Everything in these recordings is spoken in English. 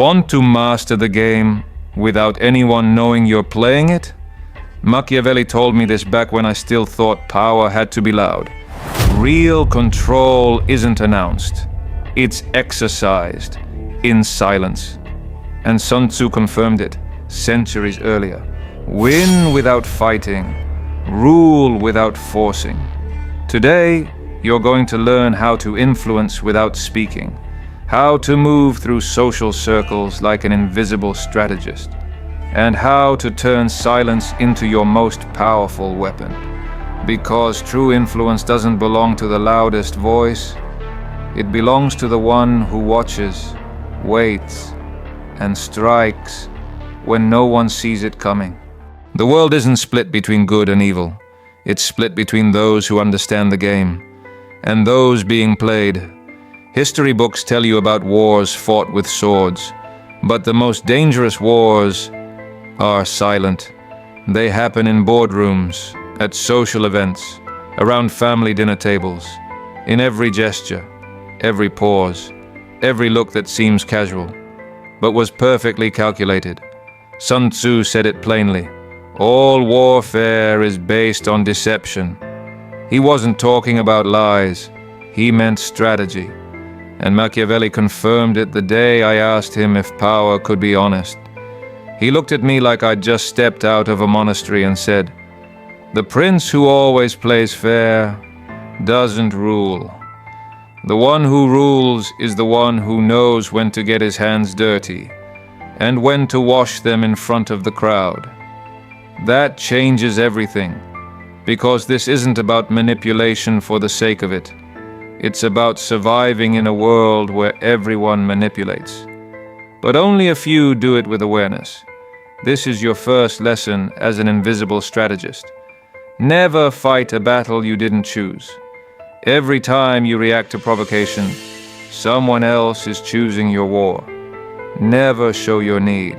Want to master the game without anyone knowing you're playing it? Machiavelli told me this back when I still thought power had to be loud. Real control isn't announced. It's exercised in silence. And Sun Tzu confirmed it centuries earlier. Win without fighting. Rule without forcing. Today, you're going to learn how to influence without speaking. How to move through social circles like an invisible strategist. And how to turn silence into your most powerful weapon. Because true influence doesn't belong to the loudest voice. It belongs to the one who watches, waits, and strikes when no one sees it coming. The world isn't split between good and evil. It's split between those who understand the game and those being played. History books tell you about wars fought with swords, but the most dangerous wars are silent. They happen in boardrooms, at social events, around family dinner tables, in every gesture, every pause, every look that seems casual, but was perfectly calculated. Sun Tzu said it plainly. All warfare is based on deception. He wasn't talking about lies. He meant strategy. And Machiavelli confirmed it the day I asked him if power could be honest. He looked at me like I'd just stepped out of a monastery and said, "The prince who always plays fair doesn't rule. The one who rules is the one who knows when to get his hands dirty and when to wash them in front of the crowd." That changes everything, because this isn't about manipulation for the sake of it. It's about surviving in a world where everyone manipulates. But only a few do it with awareness. This is your first lesson as an invisible strategist. Never fight a battle you didn't choose. Every time you react to provocation, someone else is choosing your war. Never show your need.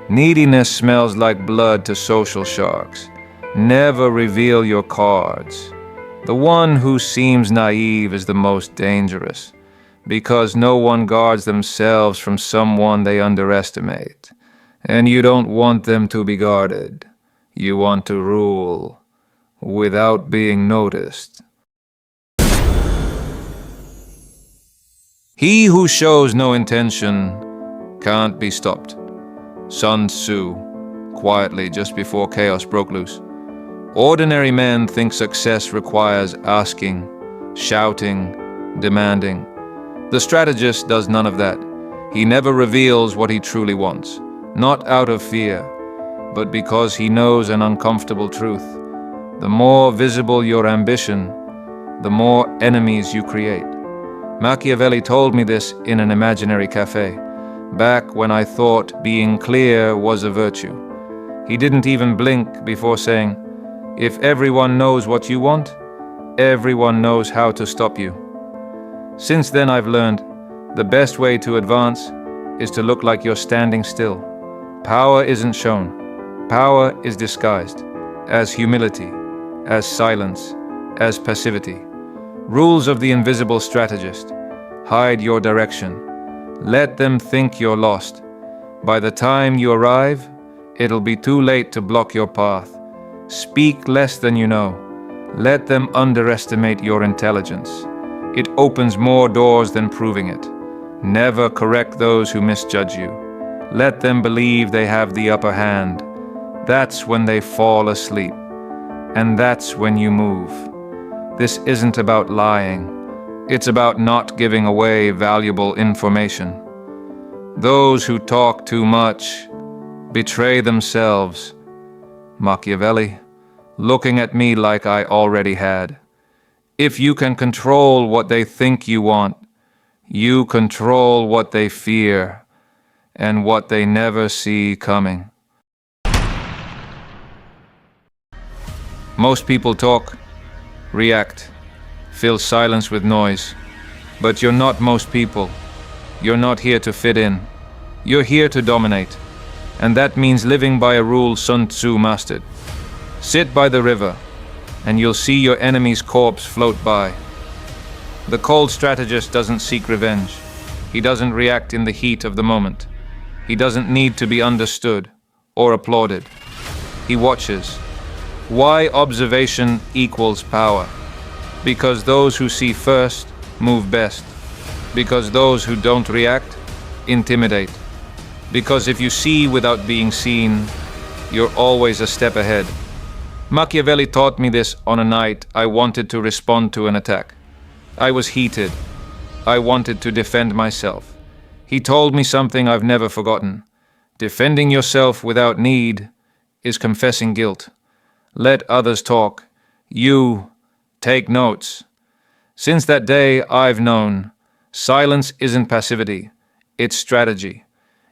Neediness smells like blood to social sharks. Never reveal your cards. The one who seems naive is the most dangerous, because no one guards themselves from someone they underestimate. And you don't want them to be guarded. You want to rule without being noticed. He who shows no intention can't be stopped. Sun Tzu, quietly just before chaos broke loose. Ordinary men think success requires asking, shouting, demanding. The strategist does none of that. He never reveals what he truly wants, not out of fear, but because he knows an uncomfortable truth. The more visible your ambition, the more enemies you create. Machiavelli told me this in an imaginary cafe, back when I thought being clear was a virtue. He didn't even blink before saying, "If everyone knows what you want, everyone knows how to stop you." Since then I've learned the best way to advance is to look like you're standing still. Power isn't shown. Power is disguised as humility, as silence, as passivity. Rules of the invisible strategist. Hide your direction. Let them think you're lost. By the time you arrive, it'll be too late to block your path. Speak less than you know. Let them underestimate your intelligence. It opens more doors than proving it. Never correct those who misjudge you. Let them believe they have the upper hand. That's when they fall asleep. And that's when you move. This isn't about lying. It's about not giving away valuable information. Those who talk too much betray themselves. Machiavelli, looking at me like I already had. If you can control what they think you want, you control what they fear and what they never see coming. Most people talk, react, fill silence with noise. But you're not most people. You're not here to fit in. You're here to dominate. And that means living by a rule Sun Tzu mastered. Sit by the river, and you'll see your enemy's corpse float by. The cold strategist doesn't seek revenge. He doesn't react in the heat of the moment. He doesn't need to be understood or applauded. He watches. Why observation equals power? Because those who see first move best. Because those who don't react intimidate. Because if you see without being seen, you're always a step ahead. Machiavelli taught me this on a night I wanted to respond to an attack. I was heated. I wanted to defend myself. He told me something I've never forgotten. Defending yourself without need is confessing guilt. Let others talk. You take notes. Since that day, I've known silence isn't passivity, it's strategy.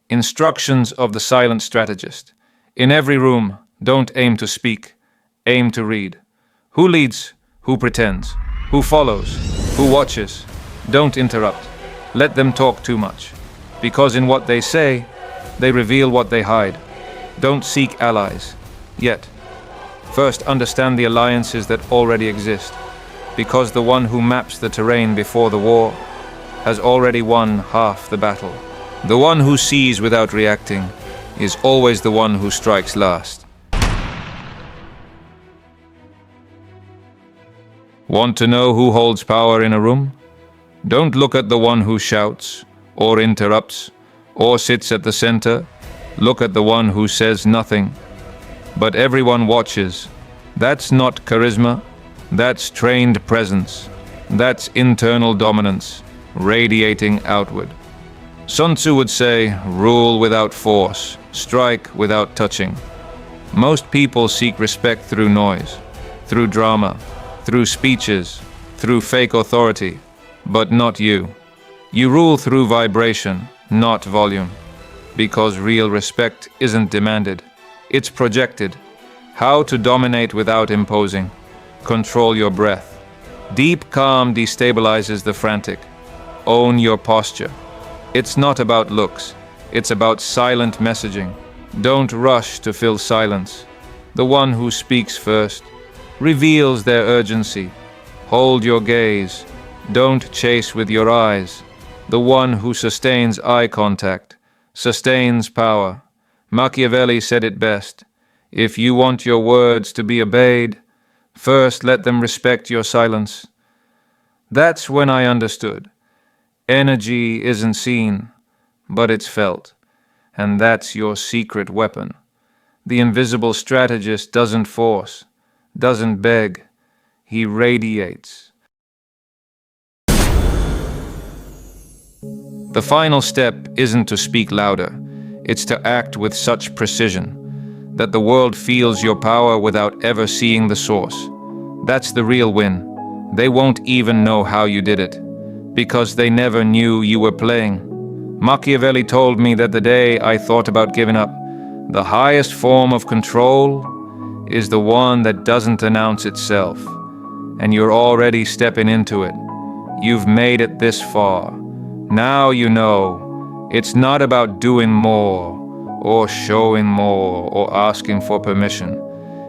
Instructions of the silent strategist. In every room, don't aim to speak, aim to read. Who leads? Who pretends? Who follows? Who watches? Don't interrupt. Let them talk too much. Because in what they say, they reveal what they hide. Don't seek allies. Yet. First, understand the alliances that already exist. Because the one who maps the terrain before the war has already won half the battle. The one who sees without reacting is always the one who strikes last. Want to know who holds power in a room? Don't look at the one who shouts, or interrupts, or sits at the center. Look at the one who says nothing. But everyone watches. That's not charisma. That's trained presence. That's internal dominance, radiating outward. Sun Tzu would say, rule without force, strike without touching. Most people seek respect through noise, through drama, through speeches, through fake authority, but not you. You rule through vibration, not volume, because real respect isn't demanded, it's projected. How to dominate without imposing. Control your breath. Deep calm destabilizes the frantic. Own your posture. It's not about looks, it's about silent messaging. Don't rush to fill silence. The one who speaks first reveals their urgency. Hold your gaze. Don't chase with your eyes. The one who sustains eye contact sustains power. Machiavelli said it best. If you want your words to be obeyed, first let them respect your silence. That's when I understood. Energy isn't seen, but it's felt. And that's your secret weapon. The invisible strategist doesn't force, doesn't beg. He radiates. The final step isn't to speak louder. It's to act with such precision that the world feels your power without ever seeing the source. That's the real win. They won't even know how you did it, because they never knew you were playing. Machiavelli told me that the day I thought about giving up, the highest form of control is the one that doesn't announce itself. And you're already stepping into it. You've made it this far. Now you know it's not about doing more, or showing more, or asking for permission.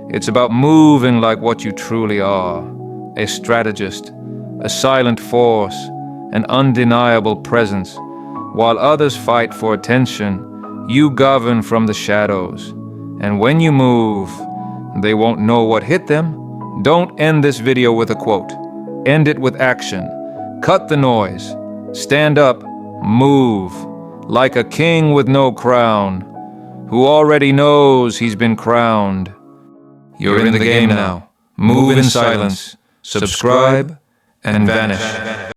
It's about moving like what you truly are, a strategist, a silent force, an undeniable presence. While others fight for attention, you govern from the shadows. And when you move, they won't know what hit them. Don't end this video with a quote. End it with action. Cut the noise. Stand up, move, like a king with no crown, who already knows he's been crowned. You're in the game now. Move in silence, subscribe, and vanish.